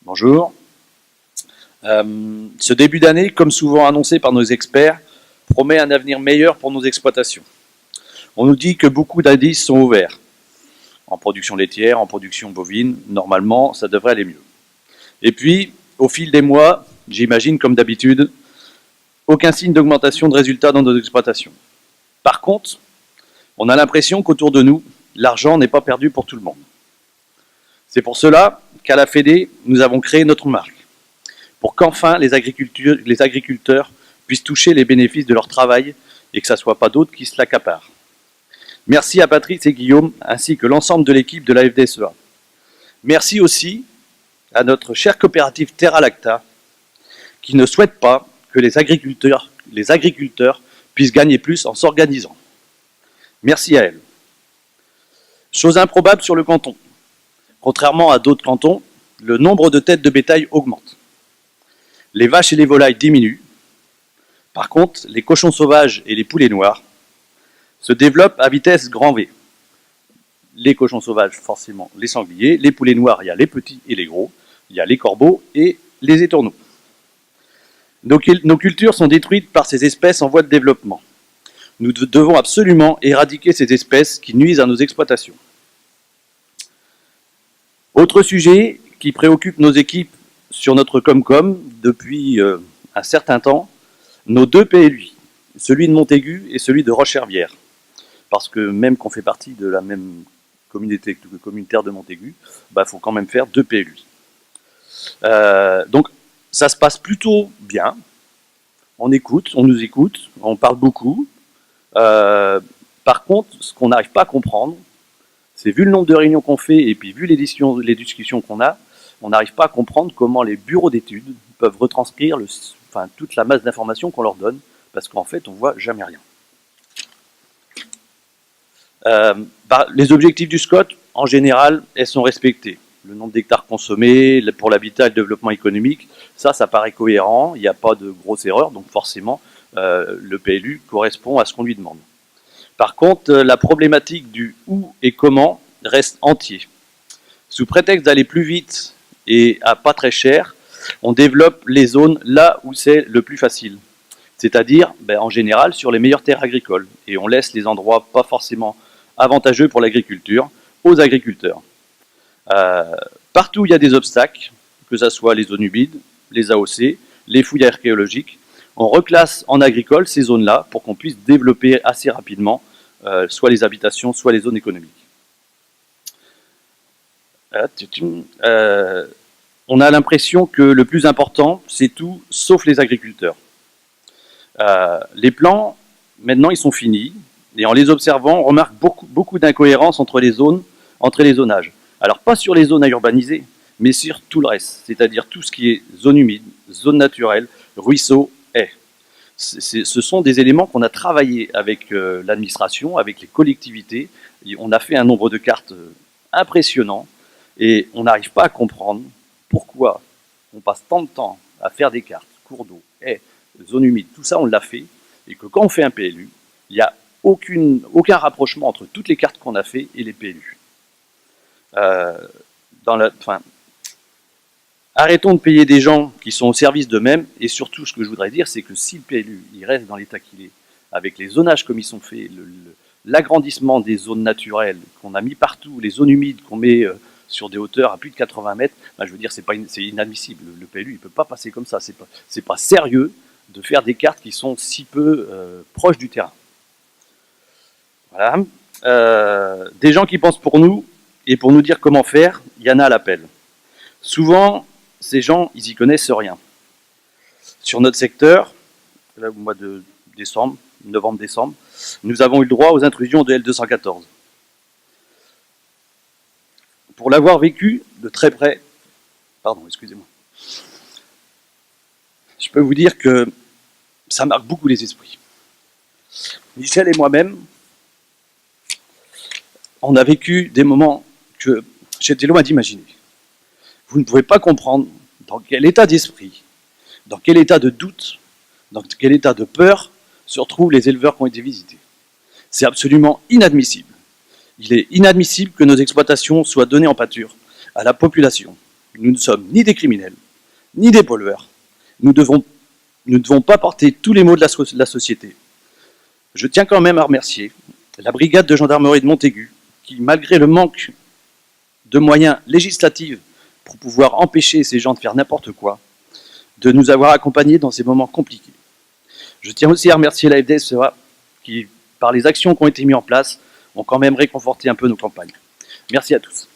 Bonjour. Ce début d'année, comme souvent annoncé par nos experts, promet un avenir meilleur pour nos exploitations. On nous dit que beaucoup d'indices sont ouverts. En production laitière, en production bovine, normalement, ça devrait aller mieux. Et puis, au fil des mois, j'imagine comme d'habitude, aucun signe d'augmentation de résultats dans nos exploitations. Par contre, on a l'impression qu'autour de nous, l'argent n'est pas perdu pour tout le monde. C'est pour cela qu'à la Fédé, nous avons créé notre marque, pour qu'enfin les agriculteurs puissent toucher les bénéfices de leur travail et que ce ne soit pas d'autres qui se l'accaparent. Merci à Patrice et Guillaume, ainsi que l'ensemble de l'équipe de la FDSEA. Merci aussi à notre chère coopérative Terra Lacta, qui ne souhaite pas que les agriculteurs puissent gagner plus en s'organisant. Merci à elle. Chose improbable sur le canton. Contrairement à d'autres cantons, le nombre de têtes de bétail augmente. Les vaches et les volailles diminuent. Par contre, les cochons sauvages et les poulets noirs se développent à vitesse grand V. Les cochons sauvages, forcément, les sangliers. Les poulets noirs, il y a les petits et les gros. Il y a les corbeaux et les étourneaux. Nos cultures sont détruites par ces espèces en voie de développement. Nous devons absolument éradiquer ces espèces qui nuisent à nos exploitations. Autre sujet qui préoccupe nos équipes sur notre Comcom depuis un certain temps, nos deux PLUI, celui de Montaigu et celui de Roche-Hervière. Parce que même qu'on fait partie de la même communauté communautaire de Montaigu, il faut quand même faire deux PLUI. Donc ça se passe plutôt bien, on nous écoute, on parle beaucoup. Par contre, ce qu'on n'arrive pas à comprendre, c'est vu le nombre de réunions qu'on fait et puis vu les discussions qu'on a, on n'arrive pas à comprendre comment les bureaux d'études peuvent retranscrire toute la masse d'informations qu'on leur donne, parce qu'en fait, on ne voit jamais rien. Les objectifs du SCOT, en général, elles sont respectées. Le nombre d'hectares consommés pour l'habitat et le développement économique, ça paraît cohérent, il n'y a pas de grosses erreurs, donc forcément, le PLU correspond à ce qu'on lui demande. Par contre, la problématique du où et comment reste entier. Sous prétexte d'aller plus vite et à pas très cher, on développe les zones là où c'est le plus facile. C'est-à-dire, en général, sur les meilleures terres agricoles. Et on laisse les endroits pas forcément avantageux pour l'agriculture aux agriculteurs. Partout où il y a des obstacles, que ce soit les zones humides, les AOC, les fouilles archéologiques, on reclasse en agricole ces zones-là pour qu'on puisse développer assez rapidement soit les habitations, soit les zones économiques. On a l'impression que le plus important, c'est tout, sauf les agriculteurs. Les plans, maintenant, ils sont finis, et en les observant, on remarque beaucoup d'incohérences entre les zonages. Alors, pas sur les zones à urbaniser, mais sur tout le reste, c'est-à-dire tout ce qui est zone humide, zone naturelle, ruisseaux, haies. Ce sont des éléments qu'on a travaillé avec l'administration, avec les collectivités. On a fait un nombre de cartes impressionnant et on n'arrive pas à comprendre pourquoi on passe tant de temps à faire des cartes, cours d'eau, haies, zones humides, tout ça on l'a fait, et que quand on fait un PLU, il n'y a aucun rapprochement entre toutes les cartes qu'on a fait et les PLU. Arrêtons de payer des gens qui sont au service d'eux-mêmes, et surtout ce que je voudrais dire, c'est que si le PLU il reste dans l'état qu'il est, avec les zonages comme ils sont faits, l'agrandissement des zones naturelles qu'on a mis partout, les zones humides qu'on met sur des hauteurs à plus de 80 mètres, je veux dire, c'est inadmissible. Le PLU, il ne peut pas passer comme ça. C'est pas sérieux de faire des cartes qui sont si peu proches du terrain. Voilà. Des gens qui pensent pour nous, et pour nous dire comment faire, il y en a à l'appel. Souvent, ces gens, ils y connaissent rien. Sur notre secteur, là, au mois de décembre, novembre-décembre, nous avons eu le droit aux intrusions de L214. Pour l'avoir vécu de très près, excusez-moi, je peux vous dire que ça marque beaucoup les esprits. Michel et moi-même, on a vécu des moments que j'étais loin d'imaginer. Vous ne pouvez pas comprendre dans quel état d'esprit, dans quel état de doute, dans quel état de peur se retrouvent les éleveurs qui ont été visités. C'est absolument inadmissible. Il est inadmissible que nos exploitations soient données en pâture à la population. Nous ne sommes ni des criminels, ni des pollueurs. Nous ne devons pas porter tous les maux de la société. Je tiens quand même à remercier la brigade de gendarmerie de Montaigu, qui, malgré le manque de moyens législatifs pour pouvoir empêcher ces gens de faire n'importe quoi, de nous avoir accompagnés dans ces moments compliqués. Je tiens aussi à remercier la FDSEA, qui, par les actions qui ont été mises en place, ont quand même réconforté un peu nos campagnes. Merci à tous.